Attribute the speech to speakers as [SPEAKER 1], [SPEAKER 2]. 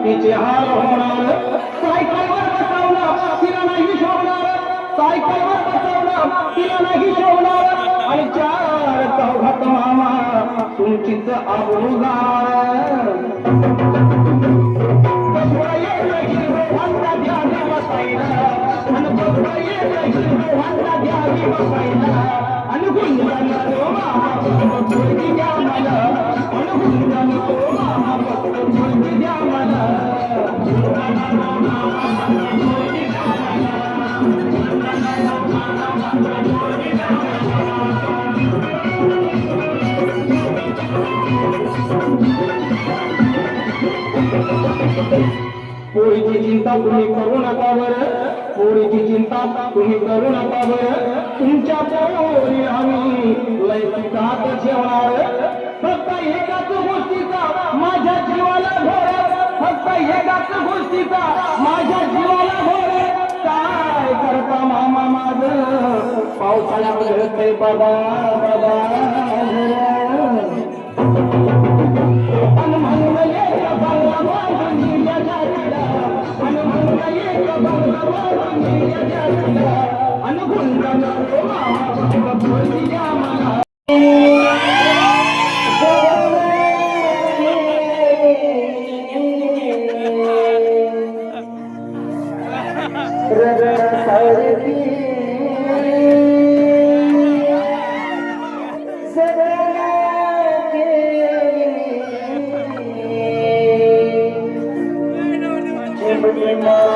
[SPEAKER 1] तिचे हाल होणार सायकलवर बसवलं तिला नाही शोभणार सायकलवर बसवलं तिला नाही शोभणार आणि चार चौघात मामा तुमचीच आबरू जाणार पोळीची चिंता तुम्ही करू नका बरं पोळीची चिंता तुम्ही करू नका बरं तुमच्या पोरी आम्ही लय सुखात ठेवणार फक्त एकाच गोष्टीचा माझ्या जीवाला घोर फक्त एकाच गोष्टीचा माझ्या जीवाला घोर काय करता मामा माझं पावसाळ्यात घडतंय बाबा बाबा
[SPEAKER 2] Bye.